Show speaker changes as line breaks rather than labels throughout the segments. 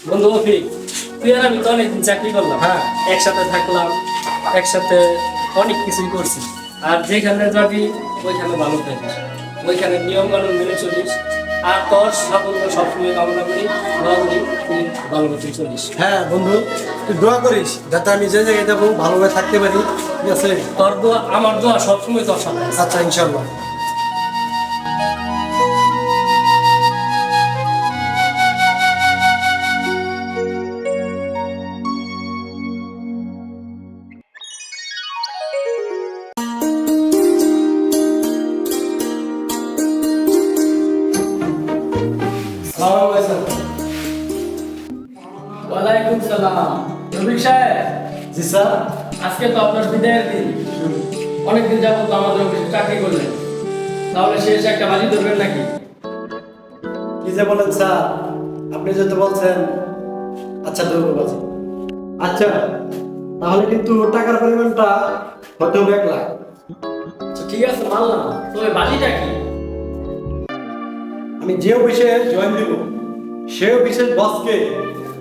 বন্ধু অফিক, তুই আর আমি তো অনেকদিন চাকরি করলাম,
হ্যাঁ।
একসাথে থাকলাম, একসাথে অনেক কিছুই করছি। আর যেখানে যাবি ওইখানে ভালো থাকিস, ওইখানে নিয়ম কানুন মেনে চলিস। আর তোর সাফল্য সবসময় কামনা করি, দোয়া করি তুই ভালো মতো চলিস।
হ্যাঁ বন্ধু, তুই দোয়া করিস যাতে আমি যে জায়গায় যাবো ভালোভাবে থাকতে পারি। ঠিক আছে?
তোর দোয়া, আমার দোয়া সবসময় তোর সাথে আছে।
আচ্ছা, ইনশাল্লাহ। আসসালামু আলাইকুম।
ওয়ালাইকুম সালাম। রফিক সাহেব,
জি স্যার।
আজকে তো আপনার বিদায়ের দিন। অনেকদিন যাবত তো আমাদের অফিসে চাকরি করলেন, তাহলে শেষ একটা বাজি ধরবেন নাকি?
কি যে বলেন স্যার, আপনি যেহেতু বলছেন, আচ্ছা ধরবো বাজি। আচ্ছা, তাহলে কিন্তু টাকার পরিমাণটা হতে হবে 1 লাখ।
আচ্ছা ঠিক আছে, মানলাম, তবে বাজিটা কি?
আমি যে অফিসে জয়েন দিব সে অফিসের বসকে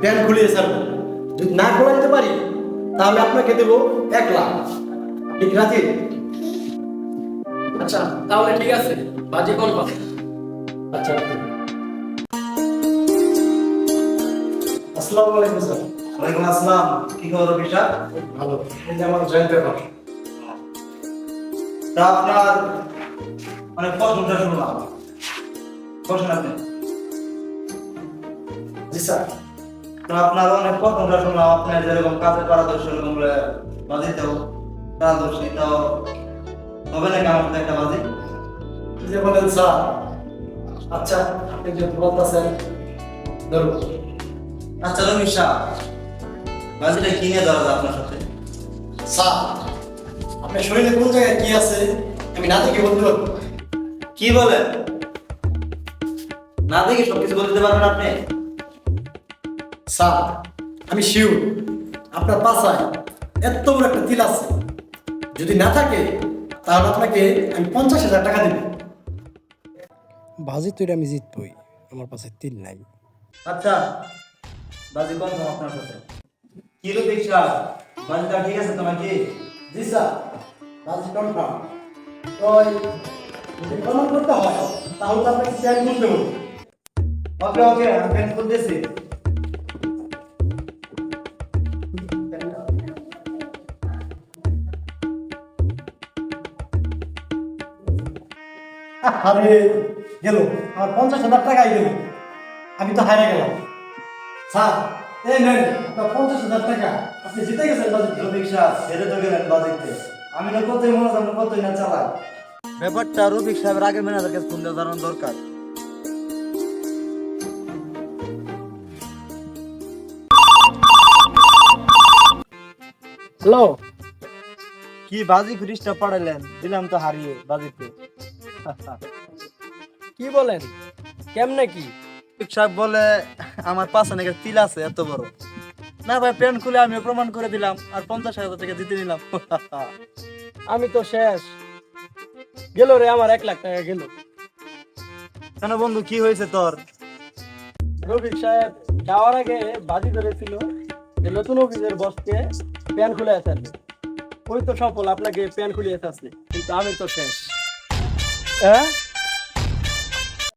প্যান খুলিয়ে ছাড়বো। যদি না খোলাইতে পারি তাহলে আপনাকে দেবো 1 লাখ। আপনি কি রাজি?
আচ্ছা তাহলে ঠিক আছে, বাজি কোন কথা?
আচ্ছা। আসসালামু আলাইকুম স্যার।
ওয়ালাইকুম আসসালাম। কি খবর অফিসার?
ভালো। এই যে আমার জয়েন্ট পেপার।
তা আপনার অনেক প্রশংসা শুনলাম। বসেন আপনি।
জি স্যার।
তো আপনার অনেক প্রশংসা শুনলাম, আপনার যেরকম কাজে পারদর্শী এরকম বাজিতেও পারদর্শী। তো হবে নাকি আমার সাথে একটা বাজি?
কি যে বলেন স্যার। আচ্ছা, আপনি যে বলতেছেন ধরুন।
আচ্ছা রমেশ সাহেব, বাজিটা কিনে ধরা যায় আপনার সাথে?
স্যার, আপনার শরীরে কোন জায়গায় কি আছে আমি না দেখে বলতে পারবো?
কি বলেন? না দেখে সবকিছু বলে দিতে পারবেন আপনি?
স্যার, আমি শিওর আপনার পাশায় এত বড় একটা তিল আছে। যদি না থাকে তাহলে আপনাকে আমি 50,000 টাকা দেব। বাজি তৈরি আমি জিতবই, আমার পাশে তিল নাই।
আচ্ছা, বাজি কনফার্ম আপনার সাথে। কি রফিক সাহেব, বাজিটা ঠিক আছে তোমার কি?
জি স্যার, বাজি কনফার্ম। তো যদি প্রমাণ করতে হয় তাহলে তো আপনাকে প্যান খুলতে হবে।
ওকে ওকে, আমি পেন খুলতেছি।
আরে গেল, আমার 50,000 টাকাই গেল। আমি তো হারিয়ে গেলাম। স্যার, এই নেন আপনার 50,000 টাকা। আপনি জিতে গেছেন বাজি।
রফিক সাহেব ছেড়ে তো গেলেন বাজিতে। আমি না কতই মনে হয় কতই না চালাই। ব্যাপারটা রফিক সাহেবের আগে ম্যানেজারকে ফোন দিয়ে জানানো দরকার।
হ্যালো,
কি বাজি খ্রিস্টা পড়ালেন, দিলাম তো হারিয়ে বাজিতে।
কি বলেন? কেমনে কি?
রফিক সাহেব বলে আমার পাশে নাকি তিল আছে এত বড়। না ভাই, প্যান খুলে আমি প্রমাণ করে দিলাম আর 50,000 টাকা জিতে নিলাম।
আমি তো শেষ, গেল রে আমার 1 লাখ টাকা গেল।
কেন বন্ধু, কি হয়েছে তোর?
রফিক সাহেব যাওয়ার আগে বাজি ধরেছিল যে নতুন অফিসের বসকে প্যান খুলে আসবে। ওই তো সফল, আপনাকে প্যান খুলিয়ে আসছে, কিন্তু আমি তো শেষ।
হ্যাঁ